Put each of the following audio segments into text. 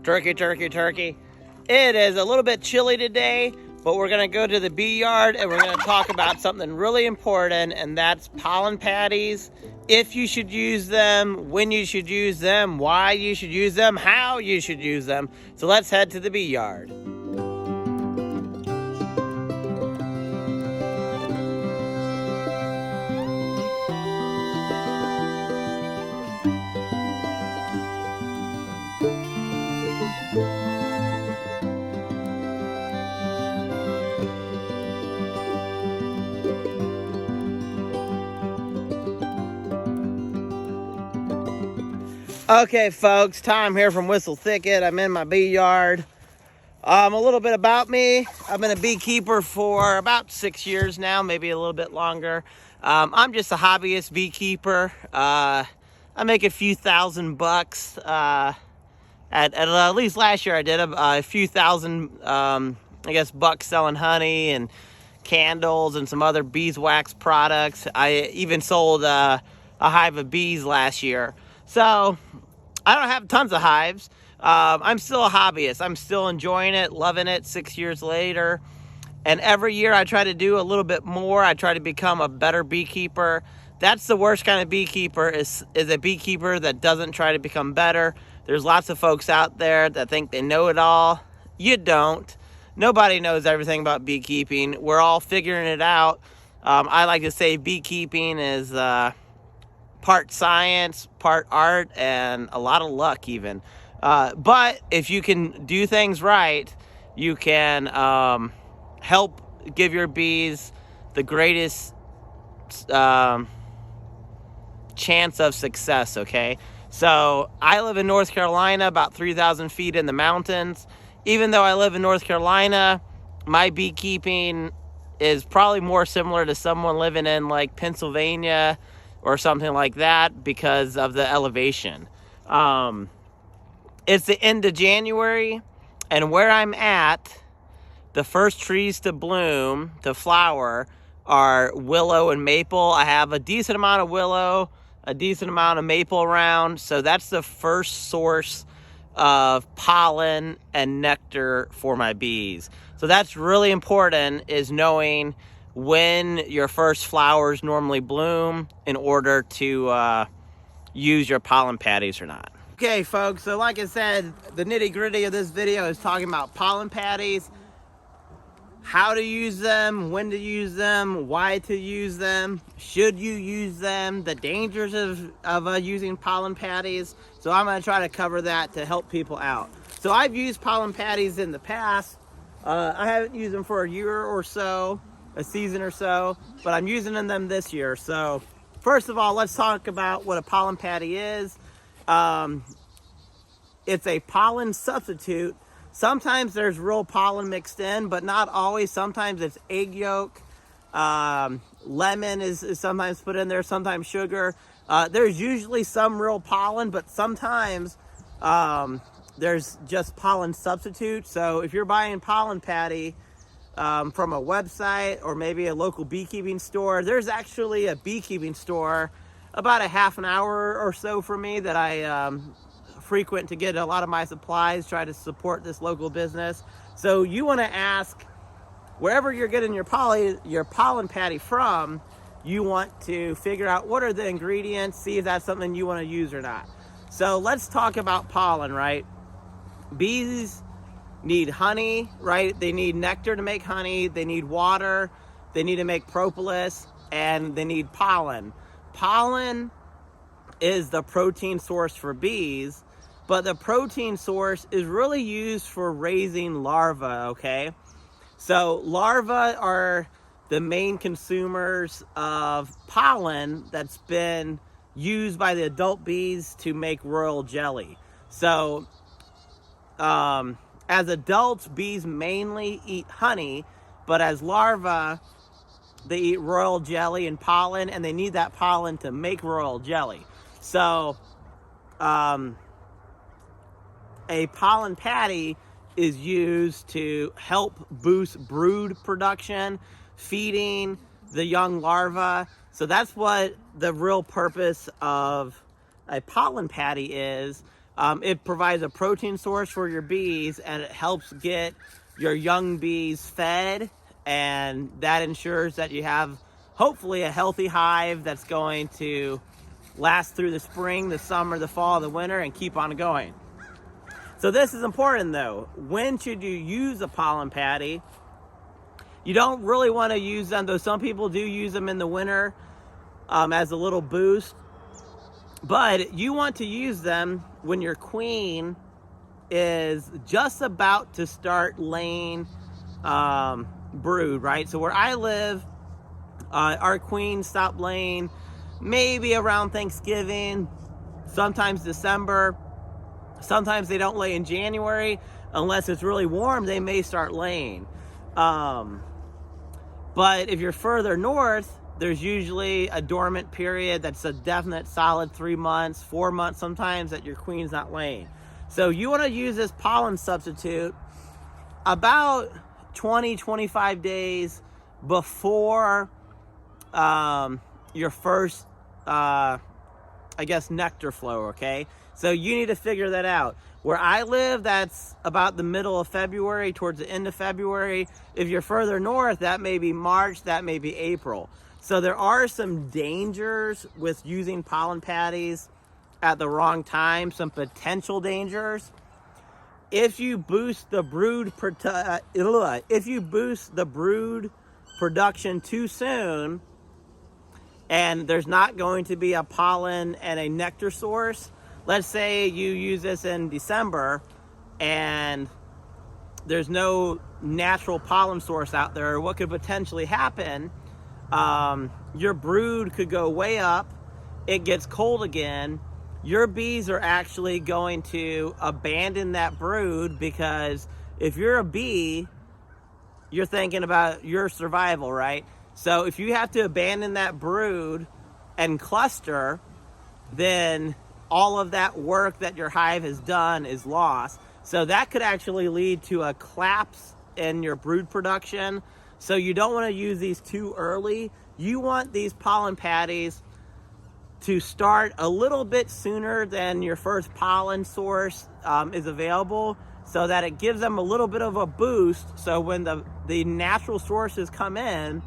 Turkey, turkey, turkey. It is a little bit chilly today, but we're gonna go to the bee yard and we're gonna talk about something really important, and that's pollen patties. If you should use them, when you should use them, why you should use them, how you should use them. So let's head to the bee yard. Okay, folks, Tom here from Whistle Thicket. I'm in my bee yard. A little bit about me. I've been a beekeeper for about 6 years now, maybe a little bit longer. I'm just a hobbyist beekeeper. I make a few $1,000. At least last year I did a few thousand, bucks selling honey and candles and some other beeswax products. I even sold a hive of bees last year. So I don't have tons of hives. I'm still a hobbyist. I'm still enjoying it, loving it 6 years later. And every year I try to do a little bit more. I try to become a better beekeeper. That's the worst kind of beekeeper, is a beekeeper that doesn't try to become better. There's lots of folks out there that think they know it all. You don't. Nobody knows everything about beekeeping. We're all figuring it out. I like to say beekeeping is part science, part art, and a lot of luck even. But if you can do things right, you can help give your bees the greatest chance of success, okay? So I live in North Carolina, about 3,000 feet in the mountains. Even though I live in North Carolina, my beekeeping is probably more similar to someone living in like Pennsylvania or something like that because of the elevation. It's the end of January, and where I'm at, the first trees to bloom, to flower, are willow and maple. I have a decent amount of willow, a decent amount of maple around, so that's the first source of pollen and nectar for my bees. So that's really important, is knowing when your first flowers normally bloom in order to use your pollen patties or not. Okay, folks, so like I said, the nitty-gritty of this video is talking about pollen patties, how to use them, when to use them, why to use them, should you use them, the dangers of using pollen patties. So I'm going to try to cover that to help people out. So I've used pollen patties in the past. I haven't used them for a year or so, a season or so, but I'm using them this year. So first of all, let's talk about what a pollen patty is. It's a pollen substitute. Sometimes there's real pollen mixed in, but not always. Sometimes it's egg yolk. Lemon is sometimes put in there, sometimes sugar. There's usually some real pollen, but sometimes there's just pollen substitute. So if you're buying pollen patty from a website or maybe a local beekeeping store, there's actually a beekeeping store about a half an hour or so from me that I frequent to get a lot of my supplies, try to support this local business. So you want to ask, wherever you're getting your pollen patty from, you want to figure out what are the ingredients, see if that's something you want to use or not. So let's talk about pollen, right? Bees need honey, right? They need nectar to make honey, they need water, they need to make propolis, and they need pollen. Pollen is the protein source for bees, but the protein source is really used for raising larvae, okay? So larvae are the main consumers of pollen that's been used by the adult bees to make royal jelly. So as adults, bees mainly eat honey, but as larvae, they eat royal jelly and pollen, and they need that pollen to make royal jelly. So a pollen patty is used to help boost brood production, feeding the young larvae. So that's what the real purpose of a pollen patty is. It provides a protein source for your bees, and it helps get your young bees fed, and that ensures that you have hopefully a healthy hive that's going to last through the spring, the summer, the fall, the winter, and keep on going. So this is important though. When should you use a pollen patty? You don't really want to use them, though some people do use them in the winter as a little boost. But you want to use them when your queen is just about to start laying brood, right? So where I live, our queens stop laying maybe around Thanksgiving, sometimes December. Sometimes they don't lay in January. Unless it's really warm, they may start laying. But if you're further north, there's usually a dormant period that's a definite solid 3 months, 4 months sometimes that your queen's not laying. So you want to use this pollen substitute about 20-25 days before your first nectar flow, okay? So you need to figure that out. Where I live, that's about the middle of February, towards the end of February. If you're further north, that may be March, that may be April. So there are some dangers with using pollen patties at the wrong time, some potential dangers. If you boost the brood production too soon, and there's not going to be a pollen and a nectar source, let's say you use this in December and there's no natural pollen source out there, what could potentially happen, your brood could go way up, it gets cold again, your bees are actually going to abandon that brood, because if you're a bee, you're thinking about your survival, right? So if you have to abandon that brood and cluster, then all of that work that your hive has done is lost. So that could actually lead to a collapse in your brood production. So you don't want to use these too early. You want these pollen patties to start a little bit sooner than your first pollen source is available, so that it gives them a little bit of a boost. So when the natural sources come in,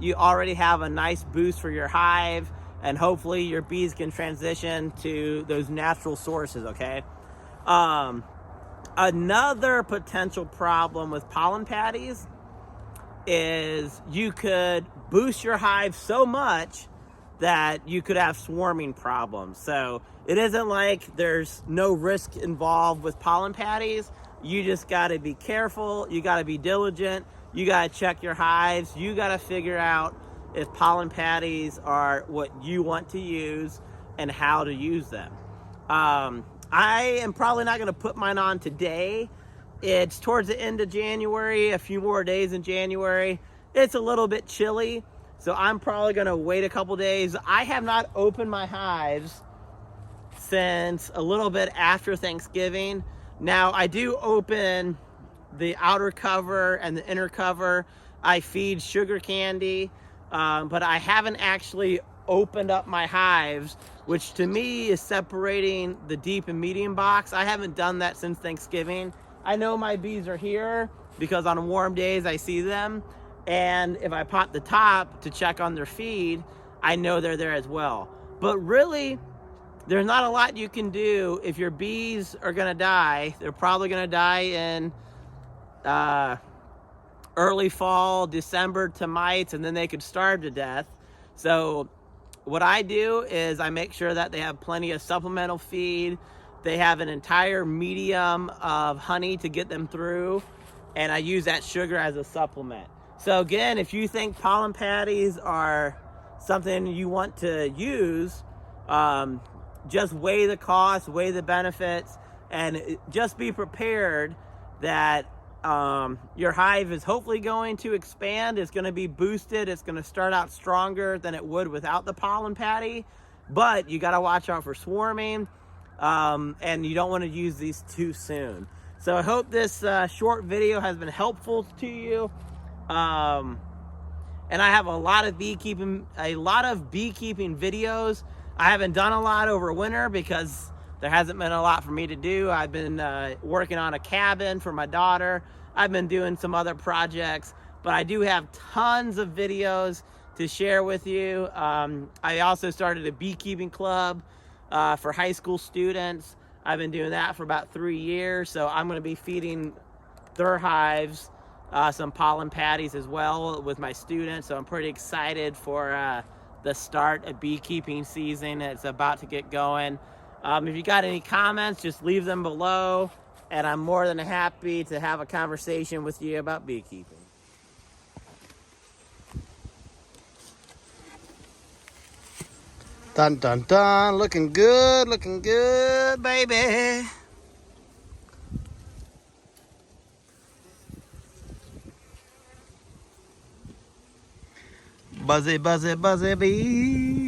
you already have a nice boost for your hive, and hopefully your bees can transition to those natural sources, okay? Another potential problem with pollen patties is you could boost your hive so much that you could have swarming problems. So it isn't like there's no risk involved with pollen patties. You just gotta be careful, you gotta be diligent, you gotta check your hives, you gotta figure out if pollen patties are what you want to use and how to use them. I am probably not gonna put mine on today. It's towards the end of January, a few more days in January. It's a little bit chilly, so I'm probably gonna wait a couple days. I have not opened my hives since a little bit after Thanksgiving. Now, I do open the outer cover and the inner cover. I feed sugar candy, but I haven't actually opened up my hives, which to me is separating the deep and medium box. I haven't done that since Thanksgiving. I know my bees are here because on warm days I see them, and if I pop the top to check on their feed, I know they're there as well. But really, there's not a lot you can do. If your bees are gonna die, they're probably gonna die in early fall, December to mites, and then they could starve to death. So what I do is I make sure that they have plenty of supplemental feed. They have an entire medium of honey to get them through, and I use that sugar as a supplement. So again, if you think pollen patties are something you want to use, just weigh the cost, weigh the benefits, and just be prepared that your hive is hopefully going to expand. It's going to be boosted. It's going to start out stronger than it would without the pollen patty, but you got to watch out for swarming, and you don't want to use these too soon. So I hope this short video has been helpful to you. And I have a lot of beekeeping videos. I haven't done a lot over winter because there hasn't been a lot for me to do. I've been working on a cabin for my daughter. I've been doing some other projects, but I do have tons of videos to share with you. I also started a beekeeping club for high school students. I've been doing that for about 3 years, so I'm going to be feeding their hives some pollen patties as well with my students. So I'm pretty excited for the start of beekeeping season. It's about to get going. If you got any comments, just leave them below, and I'm more than happy to have a conversation with you about beekeeping. Dun dun dun, looking good, baby. Buzzy, buzzy, buzzy bee.